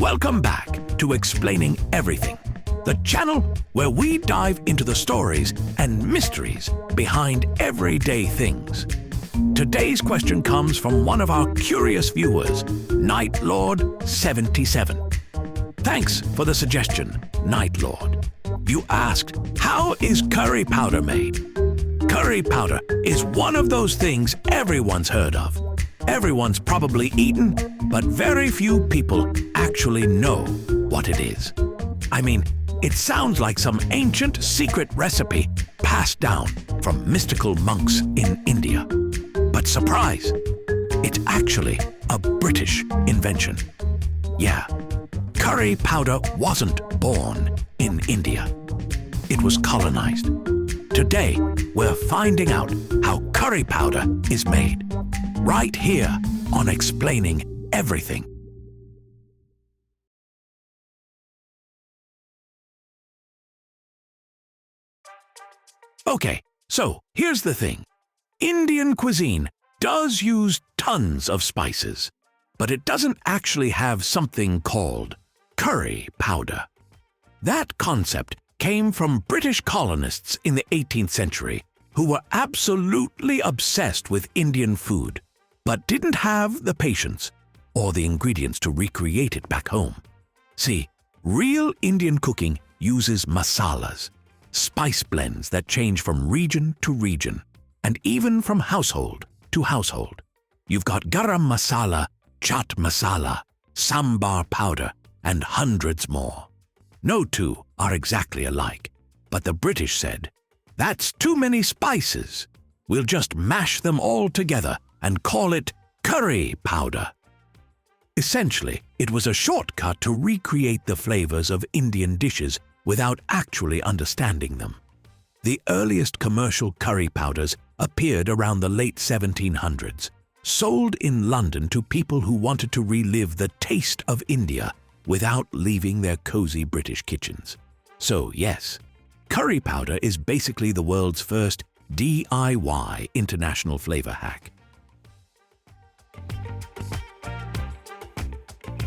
Welcome back to Explaining Everything, the channel where we dive into the stories and mysteries behind everyday things. Today's question comes from one of our curious viewers, Night Lord 77. Thanks for the suggestion, Night Lord. You asked, how is curry powder made? Curry powder is one of those things everyone's heard of. Everyone's probably eaten, but very few people actually know what it is. I mean, it sounds like some ancient secret recipe passed down from mystical monks in India. But surprise, it's actually a British invention. Yeah, curry powder wasn't born in India. It was colonized. Today, we're finding out how curry powder is made. Right here on Explaining Everything. Okay, so here's the thing. Indian cuisine does use tons of spices, but it doesn't actually have something called curry powder. That concept came from British colonists in the 18th century who were absolutely obsessed with Indian food, but didn't have the patience or the ingredients to recreate it back home. See, real Indian cooking uses masalas, spice blends that change from region to region, and even from household to household. You've got garam masala, chaat masala, sambar powder, and hundreds more. No two are exactly alike, but the British said, "That's too many spices. We'll just mash them all together and call it curry powder." Essentially, it was a shortcut to recreate the flavors of Indian dishes without actually understanding them. The earliest commercial curry powders appeared around the late 1700s, sold in London to people who wanted to relive the taste of India without leaving their cozy British kitchens. So yes, curry powder is basically the world's first DIY international flavor hack.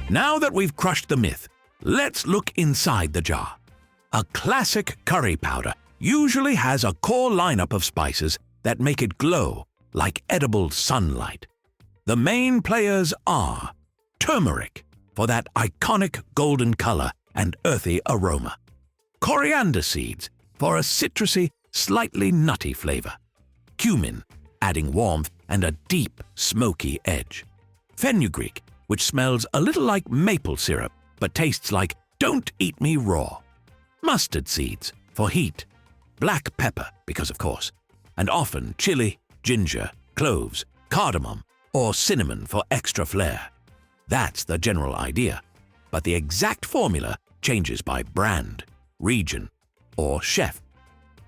Now that we've crushed the myth, let's look inside the jar. A classic curry powder usually has a core lineup of spices that make it glow like edible sunlight. The main players are turmeric for that iconic golden color and earthy aroma, coriander seeds for a citrusy, slightly nutty flavor, cumin adding warmth and a deep, smoky edge, fenugreek, which smells a little like maple syrup but tastes like "don't eat me raw", mustard seeds for heat, black pepper because of course, and often chili, ginger, cloves, cardamom, or cinnamon for extra flair. That's the general idea, but the exact formula changes by brand, region, or chef.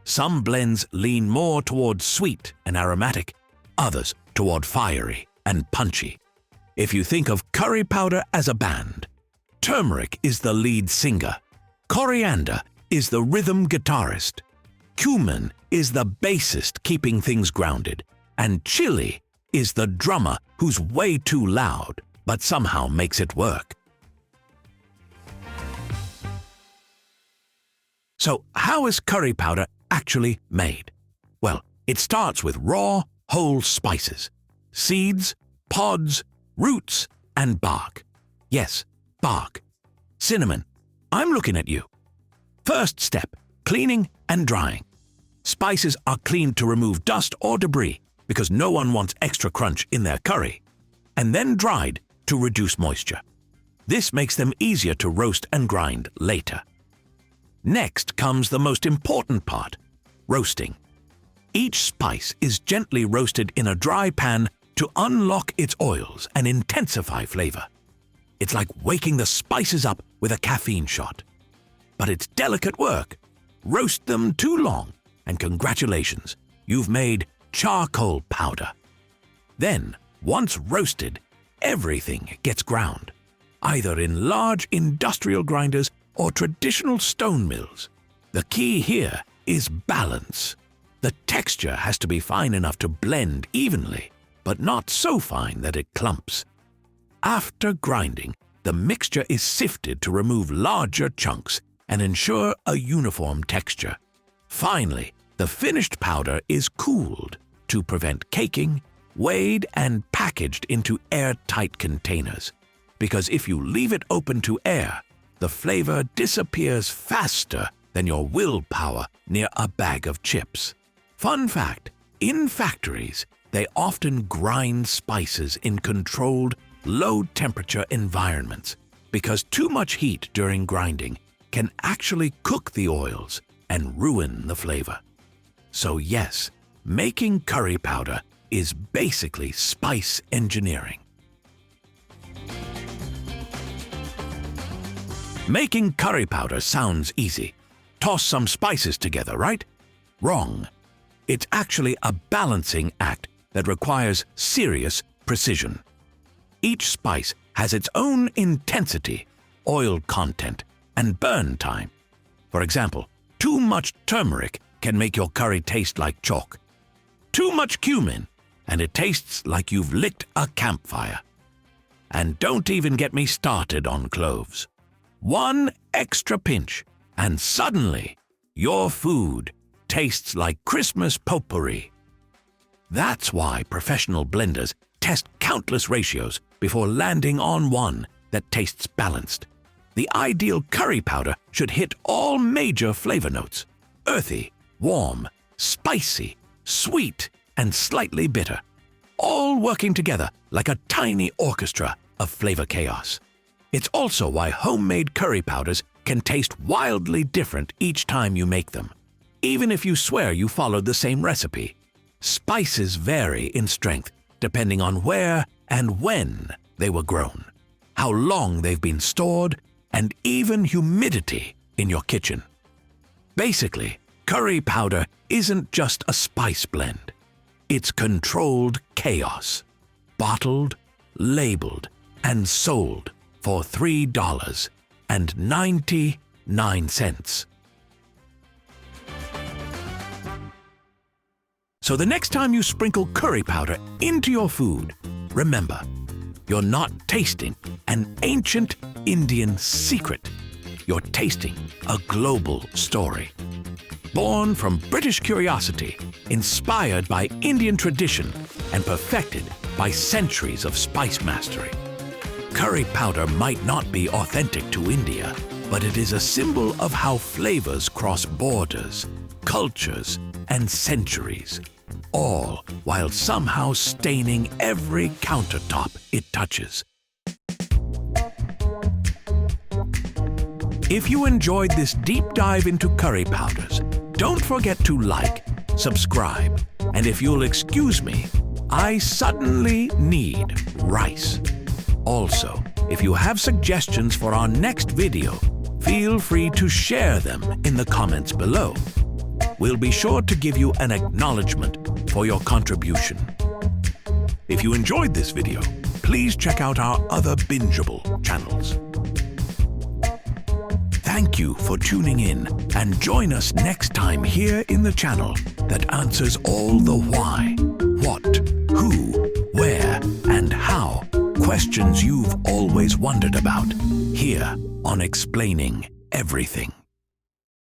Some blends lean more toward sweet and aromatic, others toward fiery and punchy. If you think of curry powder as a band, turmeric is the lead singer, coriander is the rhythm guitarist, cumin is the bassist keeping things grounded, and chili is the drummer who's way too loud but somehow makes it work. So how is curry powder actually made? Well, it starts with raw, whole spices, seeds, pods, roots, and bark. Yes, bark. Cinnamon, I'm looking at you. First step, cleaning and drying. Spices are cleaned to remove dust or debris because no one wants extra crunch in their curry, and then dried to reduce moisture. This makes them easier to roast and grind later. Next comes the most important part, roasting. Each spice is gently roasted in a dry pan to unlock its oils and intensify flavor. It's like waking the spices up with a caffeine shot. But it's delicate work. Roast them too long, and congratulations, you've made charcoal powder. Then, once roasted, everything gets ground, either in large industrial grinders or traditional stone mills. The key here is balance. The texture has to be fine enough to blend evenly, but not so fine that it clumps. After grinding, the mixture is sifted to remove larger chunks and ensure a uniform texture. Finally, the finished powder is cooled to prevent caking, weighed and packaged into airtight containers. Because if you leave it open to air, the flavor disappears faster than your willpower near a bag of chips. Fun fact, in factories, they often grind spices in controlled, low-temperature environments because too much heat during grinding can actually cook the oils and ruin the flavor. So yes, making curry powder is basically spice engineering. Making curry powder sounds easy. Toss some spices together, right? Wrong. It's actually a balancing act that requires serious precision. Each spice has its own intensity, oil content, and burn time. For example, too much turmeric can make your curry taste like chalk. Too much cumin, and it tastes like you've lit a campfire. And don't even get me started on cloves. One extra pinch, and suddenly, your food tastes like Christmas potpourri. That's why professional blenders test countless ratios before landing on one that tastes balanced. The ideal curry powder should hit all major flavor notes: earthy, warm, spicy, sweet, and slightly bitter, all working together like a tiny orchestra of flavor chaos. It's also why homemade curry powders can taste wildly different each time you make them, even if you swear you followed the same recipe. Spices vary in strength depending on where and when they were grown, how long they've been stored, and even humidity in your kitchen. Basically, curry powder isn't just a spice blend. It's controlled chaos, bottled, labeled, and sold for $3.99. So the next time you sprinkle curry powder into your food, remember, you're not tasting an ancient Indian secret. You're tasting a global story. Born from British curiosity, inspired by Indian tradition, and perfected by centuries of spice mastery. Curry powder might not be authentic to India, but it is a symbol of how flavors cross borders, cultures, and centuries, all while somehow staining every countertop it touches. If you enjoyed this deep dive into curry powders, don't forget to like, subscribe, and if you'll excuse me, I suddenly need rice. Also, if you have suggestions for our next video, feel free to share them in the comments below. We'll be sure to give you an acknowledgement for your contribution. If you enjoyed this video, please check out our other bingeable channels. Thank you for tuning in, and join us next time here in the channel that answers all the why, what, who, where, and how questions you've always wondered about, here on Explaining Everything.